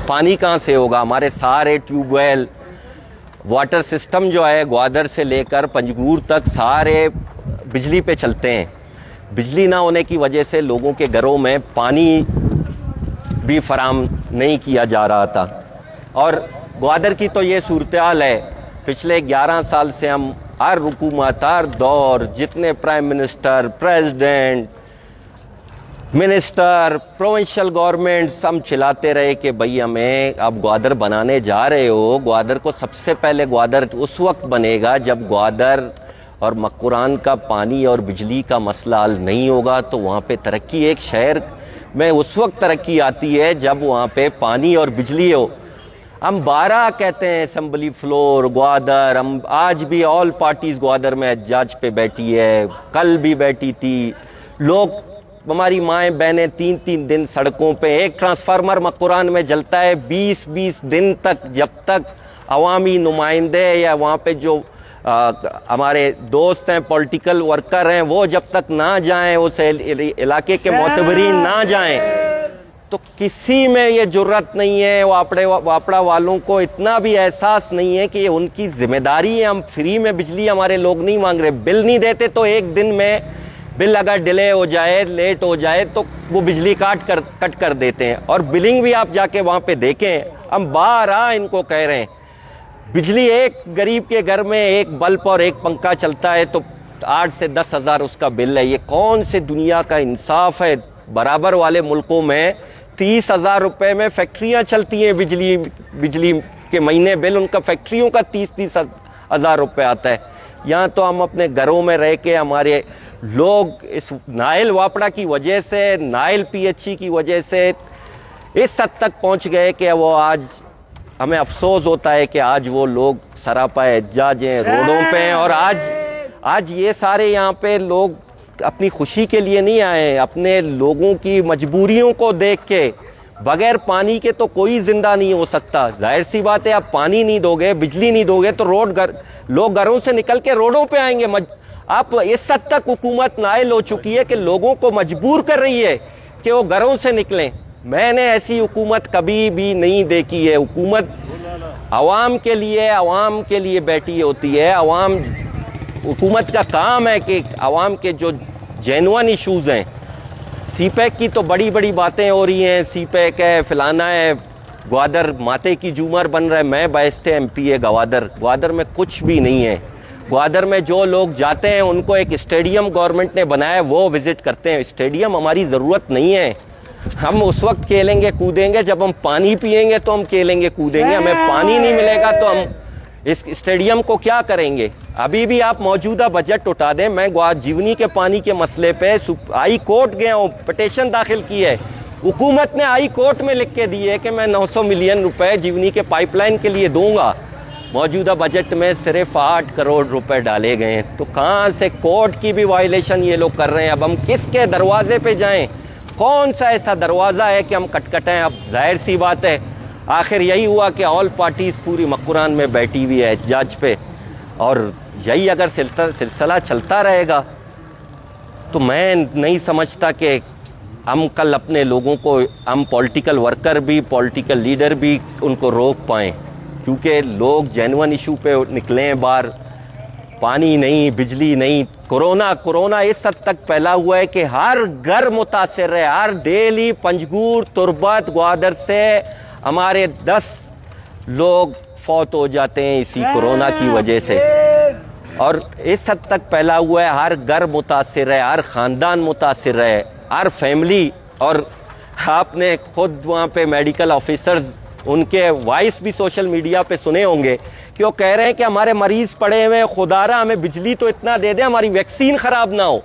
پانی کہاں سے ہوگا؟ ہمارے سارے ٹیوب ویل واٹر سسٹم جو ہے گوادر سے لے کر پنجگور تک سارے بجلی پہ چلتے ہیں. بجلی نہ ہونے کی وجہ سے لوگوں کے گھروں میں پانی بھی فراہم نہیں کیا جا رہا تھا. اور گوادر کی تو یہ صورتحال ہے. پچھلے 11 سال سے ہم ہر حکومت، ہر دور، جتنے prime minister, president, minister, provincial governments ہم چلاتے رہے کہ بھئی ہمیں اب گوادر بنانے جا رہے ہو. گوادر کو سب سے پہلے گوادر اس وقت بنے گا جب گوادر اور مکران کا پانی اور بجلی کا مسئلہ حل نہیں ہوگا. تو وہاں پہ ترقی، ایک شہر میں اس وقت ترقی آتی ہے جب وہاں پہ پانی اور بجلی ہو. ہم 12 کہتے ہیں اسمبلی فلور گوادر، ہم آج بھی آل پارٹیز گوادر میں احتجاج پہ بیٹھی ہے، کل بھی بیٹھی تھی. لوگ، ہماری مائیں بہنیں 3 دن سڑکوں پہ. ایک ٹرانسفارمر مکران میں جلتا ہے 20 دن تک، جب تک عوامی نمائندے یا وہاں پہ جو ہمارے دوست ہیں، پولیٹیکل ورکر ہیں، وہ جب تک نہ جائیں، اس علاقے کے معتبرین نہ جائیں، تو کسی میں یہ جرت نہیں ہے. واپڑا والوں کو اتنا بھی احساس نہیں ہے کہ یہ ان کی ذمہ داری ہے. ہم فری میں بجلی ہمارے لوگ نہیں مانگ رہے. بل نہیں دیتے تو ایک دن میں بل اگر ڈیلے ہو جائے، لیٹ ہو جائے تو وہ بجلی کٹ کر دیتے ہیں. اور بلنگ بھی آپ جا کے وہاں پہ دیکھیں. ہم 12 ان کو کہہ رہے ہیں بجلی، ایک غریب کے گھر میں ایک بلب اور ایک پنکھا چلتا ہے تو 8 سے 10 ہزار اس کا بل ہے. یہ کون سے دنیا کا انصاف ہے؟ برابر والے ملکوں میں 30,000 روپے میں فیکٹریاں چلتی ہیں. بجلی کے مہینے بل ان کا فیکٹریوں کا 30 ہزار روپے آتا ہے. یہاں تو ہم اپنے گھروں میں رہ کے، ہمارے لوگ اس نائل واپڑا کی وجہ سے، نائل پی ایچ ای کی وجہ سے اس حد تک پہنچ گئے کہ وہ آج ہمیں افسوس ہوتا ہے کہ آج وہ لوگ سراپا احتجاج ہیں، روڈوں پہ ہیں. اور آج یہ سارے یہاں پہ لوگ اپنی خوشی کے لیے نہیں آئے، اپنے لوگوں کی مجبوریوں کو دیکھ کے. بغیر پانی کے تو کوئی زندہ نہیں ہو سکتا. ظاہر سی بات ہے، آپ پانی نہیں دو گے، بجلی نہیں دو گے تو لوگ گھروں سے نکل کے روڈوں پہ آئیں گے. آپ اس حد تک حکومت نائل ہو چکی ہے کہ لوگوں کو مجبور کر رہی ہے کہ وہ گھروں سے نکلیں. میں نے ایسی حکومت کبھی بھی نہیں دیکھی ہے. حکومت عوام کے لیے بیٹھی ہوتی ہے. حکومت کا کام ہے کہ عوام کے جو جینوئن ایشوز ہیں، سی پیک کی تو بڑی باتیں ہو رہی ہیں، سی پیک ہے، فلانا ہے، گوادر ماتے کی جومر بن رہا ہے. میں باعث ایم پی ہے گوادر میں کچھ بھی نہیں ہے. گوادر میں جو لوگ جاتے ہیں ان کو ایک اسٹیڈیم گورنمنٹ نے بنایا ہے، وہ وزٹ کرتے ہیں. اسٹیڈیم ہماری ضرورت نہیں ہے. ہم اس وقت کھیلیں گے کودیں گے جب ہم پانی پیئیں گے تو ہم کھیلیں گے کودیں گے. ہمیں پانی نہیں ملے گا تو ہم اس اسٹیڈیم کو کیا کریں گے؟ ابھی بھی آپ موجودہ بجٹ اٹھا دیں. میں جیونی کے پانی کے مسئلے پہ ہائی کورٹ گیا ہوں، پٹیشن داخل کی ہے. حکومت نے ہائی کورٹ میں لکھ کے دی ہے کہ میں 900 ملین روپے جیونی کے پائپ لائن کے لیے دوں گا. موجودہ بجٹ میں صرف 8 کروڑ روپے ڈالے گئے ہیں. تو کہاں سے کورٹ کی بھی وائلیشن یہ لوگ کر رہے ہیں. اب ہم کس کے دروازے پہ جائیں؟ کون سا ایسا دروازہ ہے کہ ہم کٹکھٹائیں؟ اب ظاہر سی بات ہے، آخر یہی ہوا کہ آل پارٹیز پوری مکران میں بیٹھی ہوئی ہے احتجاج پہ. اور یہی اگر سلسلہ چلتا رہے گا تو میں نہیں سمجھتا کہ ہم کل اپنے لوگوں کو، ہم پولیٹیکل ورکر بھی، پولیٹیکل لیڈر بھی ان کو روک پائیں. کیونکہ لوگ جینوئن ایشو پہ نکلے ہیں باہر. پانی نہیں، بجلی نہیں. کورونا اس حد تک پھیلا ہوا ہے کہ ہر گھر متاثر ہے. ہر ڈیلی پنجگور، تربت، گوادر سے ہمارے 10 لوگ فوت ہو جاتے ہیں اسی کورونا کی وجہ سے. اور اس حد تک پھیلا ہوا ہے، ہر گھر متاثر ہے، ہر خاندان متاثر ہے، ہر فیملی. اور آپ نے خود وہاں پہ میڈیکل آفیسرز، ان کے وائس بھی سوشل میڈیا پہ سنے ہوں گے کہ وہ کہہ رہے ہیں کہ ہمارے مریض پڑے ہوئے، خدا را ہمیں بجلی تو اتنا دے دیں ہماری ویکسین خراب نہ ہو.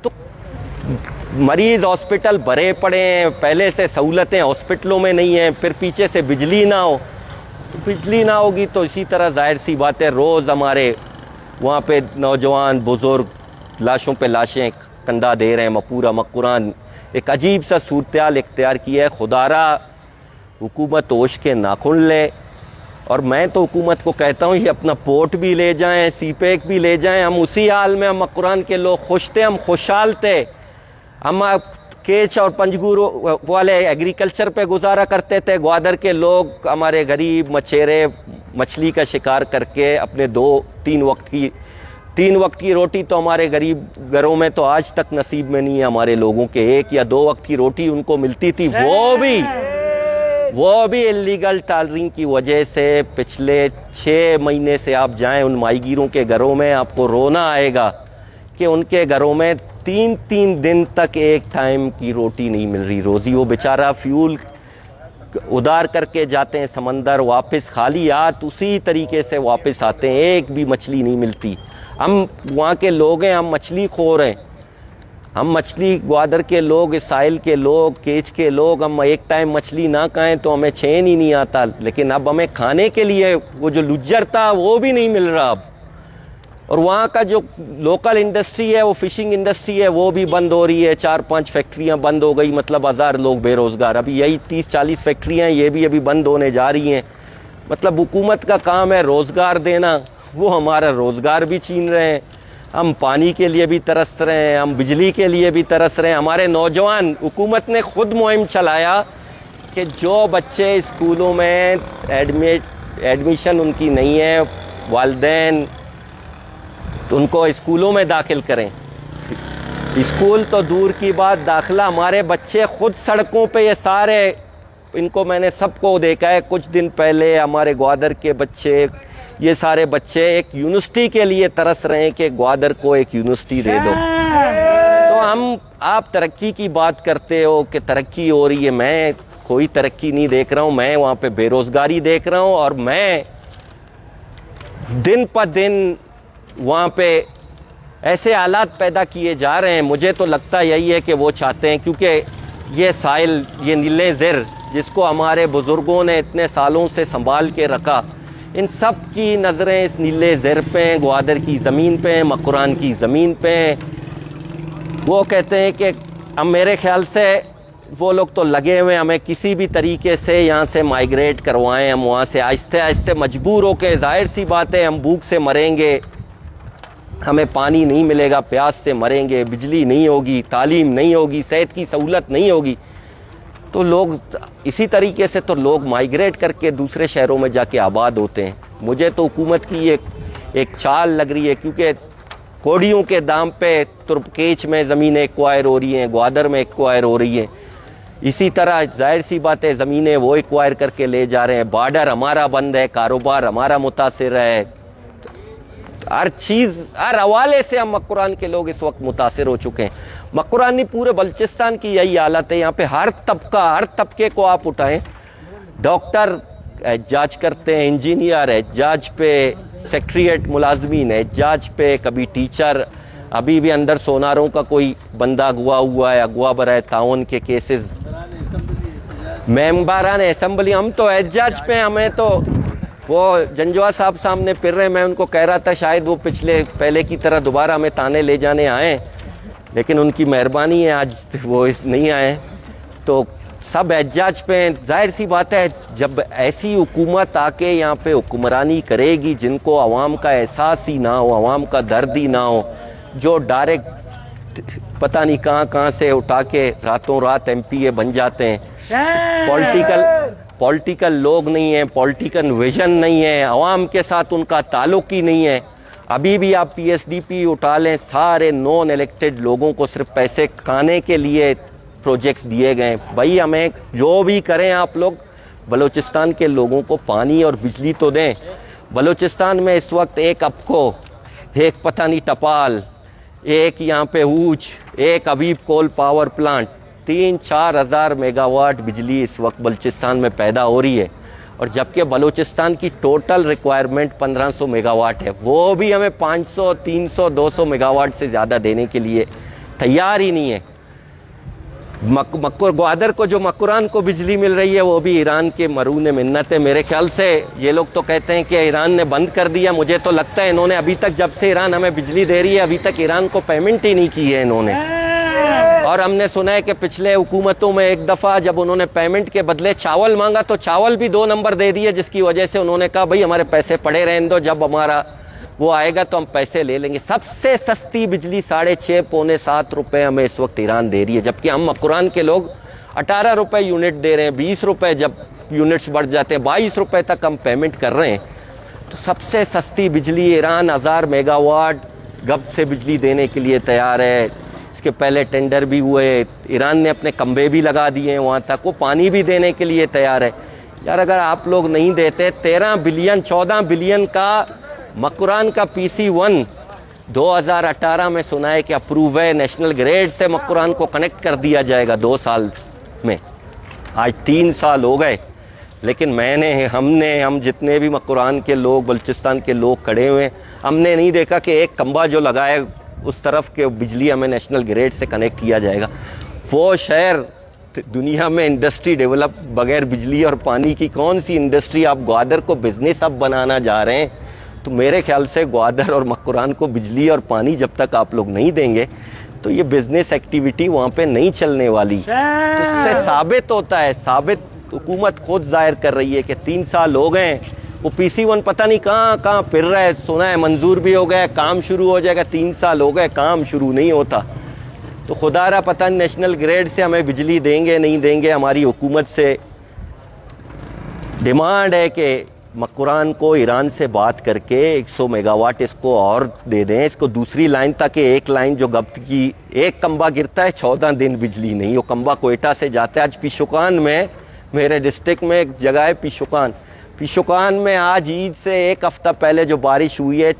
تو مریض ہاسپٹل بھرے پڑے ہیں، پہلے سے سہولتیں ہاسپٹلوں میں نہیں ہیں، پھر پیچھے سے بجلی نہ ہو. بجلی نہ ہوگی تو اسی طرح ظاہر سی بات ہے روز ہمارے وہاں پہ نوجوان بزرگ لاشوں پہ لاشیں کندھا دے رہے ہیں. پورا مکران ایک عجیب سا صورتحال اختیار کی ہے. خدا را حکومت ہوش کے ناخن لے. اور میں تو حکومت کو کہتا ہوں یہ اپنا پورٹ بھی لے جائیں، سی پیک بھی لے جائیں. ہم اسی حال میں، ہم مکران کے لوگ خوش تھے، ہم خوشحال تھے. ہم کیچ اور پنجگورو والے ایگریکلچر پہ گزارا کرتے تھے. گوادر کے لوگ ہمارے غریب مچھیرے مچھلی کا شکار کر کے اپنے تین وقت کی روٹی تو ہمارے غریب گھروں میں تو آج تک نصیب میں نہیں ہے ہمارے لوگوں کے. 1 یا 2 وقت کی روٹی ان کو ملتی تھی, وہ بھی اللیگل ٹالرنگ کی وجہ سے. پچھلے 6 مہینے سے آپ جائیں ان ماہی گیروں کے گھروں میں, آپ کو رونا آئے گا کہ ان کے گھروں میں 3 دن تک ایک ٹائم کی روٹی نہیں مل رہی روزی. وہ بیچارہ فیول ادار کر کے جاتے ہیں سمندر, واپس خالی ہاتھ اسی طریقے سے واپس آتے ہیں, ایک بھی مچھلی نہیں ملتی. ہم وہاں کے لوگ ہیں, ہم مچھلی خور ہیں, ہم مچھلی گوادر کے لوگ, اس ساحل کے لوگ, کیچ کے لوگ, ہم ایک ٹائم مچھلی نہ کھائیں تو ہمیں چین ہی نہیں آتا. لیکن اب ہمیں کھانے کے لیے وہ جو لجر تھا وہ بھی نہیں مل رہا اب. اور وہاں کا جو لوکل انڈسٹری ہے, وہ فشنگ انڈسٹری ہے, وہ بھی بند ہو رہی ہے. 4-5 فیکٹریاں بند ہو گئی, مطلب 1000 لوگ بے روزگار. ابھی یہی 30-40 فیکٹریاں ہیں, یہ بھی ابھی بند ہونے جا رہی ہیں. مطلب حکومت کا کام ہے روزگار دینا, وہ ہمارا روزگار بھی چھین رہے ہیں. ہم پانی کے لیے بھی ترس رہے ہیں, ہم بجلی کے لیے بھی ترس رہے ہیں. ہمارے نوجوان, حکومت نے خود مہم چلایا کہ جو بچے اسکولوں میں ایڈمیشن ان کی نہیں ہے, والدین ان کو اسکولوں میں داخل کریں. اسکول تو دور کی بات, داخلہ ہمارے بچے خود سڑکوں پہ, یہ سارے ان کو میں نے سب کو دیکھا ہے. کچھ دن پہلے ہمارے گوادر کے بچے, یہ سارے بچے ایک یونیورسٹی کے لیے ترس رہے ہیں کہ گوادر کو ایک یونیورسٹی دے دو. تو آپ ترقی کی بات کرتے ہو کہ ترقی ہو رہی ہے, میں کوئی ترقی نہیں دیکھ رہا ہوں. میں وہاں پہ بے روزگاری دیکھ رہا ہوں, اور میں دن پہ دن وہاں پہ ایسے حالات پیدا کیے جا رہے ہیں. مجھے تو لگتا یہی ہے کہ وہ چاہتے ہیں, کیونکہ یہ ساحل, یہ نیلے زر جس کو ہمارے بزرگوں نے اتنے سالوں سے سنبھال کے رکھا, ان سب کی نظریں اس نیلے زر پہ, گوادر کی زمین پہ, مکران کی زمین پہ. وہ کہتے ہیں کہ اب میرے خیال سے وہ لوگ تو لگے ہوئے ہمیں کسی بھی طریقے سے یہاں سے مائیگریٹ کروائیں, ہم وہاں سے آہستہ آہستہ مجبور ہو کے. ظاہر سی بات ہے ہم بھوک سے مریں گے, ہمیں پانی نہیں ملے گا, پیاس سے مریں گے, بجلی نہیں ہوگی, تعلیم نہیں ہوگی, صحت کی سہولت نہیں ہوگی. تو لوگ اسی طریقے سے تو لوگ مائیگریٹ کر کے دوسرے شہروں میں جا کے آباد ہوتے ہیں. مجھے تو حکومت کی ایک چال لگ رہی ہے, کیونکہ کوڑیوں کے دام پہ تربکیچ میں زمینیں ایکوائر ہو رہی ہیں, گوادر میں ایکوائر ہو رہی ہیں. اسی طرح ظاہر سی بات ہے زمینیں وہ ایکوائر کر کے لے جا رہے ہیں. بارڈر ہمارا بند ہے, کاروبار ہمارا متاثر ہے, ہر چیز, ہر حوالے سے ہم مکران کے لوگ اس وقت متاثر ہو چکے ہیں. مکران نہیں, پورے بلوچستان کی یہی حالت ہے. یہاں پہ ہر طبقے کو آپ اٹھائیں, ڈاکٹر احتجاج کرتے ہیں, انجینئر احتجاج پہ, سیکریٹریٹ ملازمین احتجاج پہ, کبھی ٹیچر. ابھی بھی اندر سوناروں کا کوئی بندہ اغوا ہوا ہے, اغوا برائے تعاون کے کیسز. ممبران اسمبلی ہم تو احتجاج پہ, ہمیں تو وہ جنجوا صاحب سامنے پھر رہے. میں ان کو کہہ رہا تھا شاید وہ پہلے کی طرح دوبارہ ہمیں تانے لے جانے آئیں, لیکن ان کی مہربانی ہے آج وہ نہیں آئے. تو سب احتجاج پہ. ظاہر سی بات ہے جب ایسی حکومت آ کے یہاں پہ حکمرانی کرے گی جن کو عوام کا احساس ہی نہ ہو, عوام کا درد ہی نہ ہو, جو ڈائریکٹ پتہ نہیں کہاں سے اٹھا کے راتوں رات ایم پی اے بن جاتے ہیں. پولیٹیکل لوگ نہیں ہیں, پولیٹیکل ویژن نہیں ہے, عوام کے ساتھ ان کا تعلق ہی نہیں ہے. ابھی بھی آپ پی ایس ڈی پی اٹھا لیں, سارے نان الیکٹڈ لوگوں کو صرف پیسے کھانے کے لیے پروجیکٹس دیے گئے. بھائی ہمیں جو بھی کریں آپ لوگ, بلوچستان کے لوگوں کو پانی اور بجلی تو دیں. بلوچستان میں اس وقت ایک اپکو, ایک پتہ نہیں ٹپال, ایک یہاں پہ اوچ, ایک ابیب کول پاور پلانٹ, 3-4 ہزار میگا واٹ بجلی اس وقت بلوچستان میں پیدا ہو رہی ہے. اور جبکہ بلوچستان کی ٹوٹل ریکوائرمنٹ 1500 میگا واٹ ہے, وہ بھی ہمیں 500, 300, 200 میگا واٹ سے زیادہ دینے کے لیے تیار ہی نہیں ہے. گوادر کو جو مکران کو بجلی مل رہی ہے وہ بھی ایران کے مرہون منت ہے. میرے خیال سے یہ لوگ تو کہتے ہیں کہ ایران نے بند کر دیا, مجھے تو لگتا ہے انہوں نے ابھی تک, جب سے ایران ہمیں بجلی دے رہی ہے, ابھی تک ایران کو پیمنٹ ہی نہیں کی ہے انہوں نے. اور ہم نے سنا ہے کہ پچھلے حکومتوں میں ایک دفعہ جب انہوں نے پیمنٹ کے بدلے چاول مانگا تو چاول بھی 2 نمبر دے دیے, جس کی وجہ سے انہوں نے کہا بھائی ہمارے پیسے پڑے رہنے دو, جب ہمارا وہ آئے گا تو ہم پیسے لے لیں گے. سب سے سستی بجلی 6.5 پونے 7 روپے ہمیں اس وقت ایران دے رہی ہے, جبکہ ہم مکران کے لوگ 18 روپے یونٹ دے رہے ہیں, 20 روپے جب یونٹس بڑھ جاتے ہیں 22 روپے تک ہم پیمنٹ کر رہے ہیں. تو سب سے سستی بجلی ایران 1000 میگا واٹ گب سے بجلی دینے کے لیے تیار ہے. اس کے پہلے ٹینڈر بھی ہوئے, ایران نے اپنے کمبے بھی لگا دیے ہیں وہاں تک, وہ پانی بھی دینے کے لیے تیار ہے. یار اگر آپ لوگ نہیں دیتے, 13 بلین 14 بلین کا مکران کا PC1 2018 میں سنا ہے کہ اپروو ہے, نیشنل گریڈ سے مکران کو کنیکٹ کر دیا جائے گا 2 سال میں. آج 3 سال ہو گئے, لیکن ہم جتنے بھی مکران کے لوگ, بلوچستان کے لوگ کھڑے ہوئے, ہم نے نہیں دیکھا کہ ایک کمبا جو لگائے اس طرف کے بجلی ہمیں نیشنل گریڈ سے کنیکٹ کیا جائے گا. وہ شہر دنیا میں انڈسٹری ڈیولپ بغیر بجلی اور پانی کی کون سی انڈسٹری؟ آپ گوادر کو بزنس اب بنانا جا رہے ہیں, تو میرے خیال سے گوادر اور مکران کو بجلی اور پانی جب تک آپ لوگ نہیں دیں گے تو یہ بزنس ایکٹیویٹی وہاں پہ نہیں چلنے والی. تو اس سے ثابت ہوتا ہے, حکومت خود ظاہر کر رہی ہے کہ 3 سال ہو گئے, وہ PC1 پتہ نہیں کہاں پھر رہا ہے. سنا ہے منظور بھی ہو گیا, کام شروع ہو جائے گا. 3 سال ہو گئے, کام شروع نہیں ہوتا. تو خدا را پتہ نہیں نیشنل گریڈ سے ہمیں بجلی دیں گے نہیں دیں گے. ہماری حکومت سے ڈیمانڈ ہے کہ مکران کو ایران سے بات کر کے 100 میگا واٹ اس کو اور دے دیں, اس کو دوسری لائن, تاکہ ایک لائن جو گبت کی ایک کمبا گرتا ہے 14 دن بجلی نہیں, وہ کمبا کوئٹہ سے جاتا ہے. آج پیشوکان میں, میرے ڈسٹرکٹ میں ایک جگہ ہے پیشوکان میں آج عید سے 1 ہفتہ پہلے جو بارش ہوئی ہے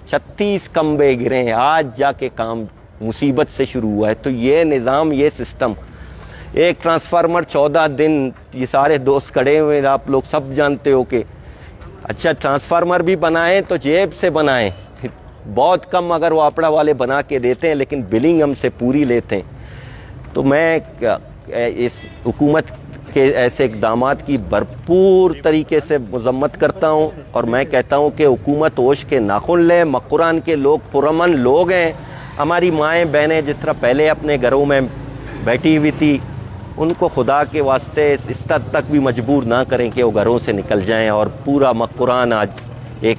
36 کمبے گرے ہیں. آج جا کے کام مصیبت سے شروع ہوا ہے. تو یہ نظام, یہ سسٹم, ایک ٹرانسفارمر 14 دن, یہ سارے دوست کھڑے ہوئے, آپ لوگ سب جانتے ہو کہ اچھا ٹرانسفارمر بھی بنائیں تو جیب سے بنائیں, بہت کم اگر وہ آپڑا والے بنا کے دیتے ہیں, لیکن بلنگ ہم سے پوری لیتے ہیں. تو میں اس حکومت کے ایسے اقدامات کی بھرپور طریقے سے مذمت کرتا ہوں, اور میں کہتا ہوں کہ حکومت ہوش کے ناخن لے. مکران کے لوگ پرامن لوگ ہیں, ہماری مائیں بہنیں جس طرح پہلے اپنے گھروں میں بیٹھی ہوئی تھی, ان کو خدا کے واسطے اس حد تک بھی مجبور نہ کریں کہ وہ گھروں سے نکل جائیں. اور پورا مکران آج ایک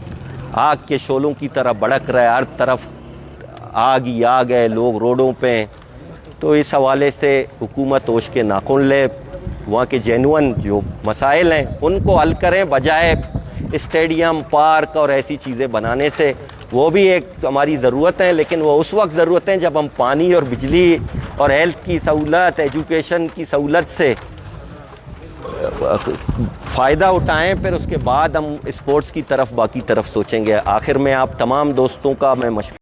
آگ کے شعلوں کی طرح بھڑک رہا ہے, ہر طرف آگ ہی آگ ہے, لوگ روڈوں پہ ہیں. تو اس حوالے سے حکومت ہوش کے ناخن لے, وہاں کے جینون جو مسائل ہیں ان کو حل کریں, بجائے اسٹیڈیم, پارک اور ایسی چیزیں بنانے سے. وہ بھی ایک ہماری ضرورت ہے, لیکن وہ اس وقت ضرورت ہیں جب ہم پانی اور بجلی اور ہیلتھ کی سہولت, ایجوکیشن کی سہولت سے فائدہ اٹھائیں. پھر اس کے بعد ہم اسپورٹس کی طرف, باقی طرف سوچیں گے. آخر میں آپ تمام دوستوں کا میں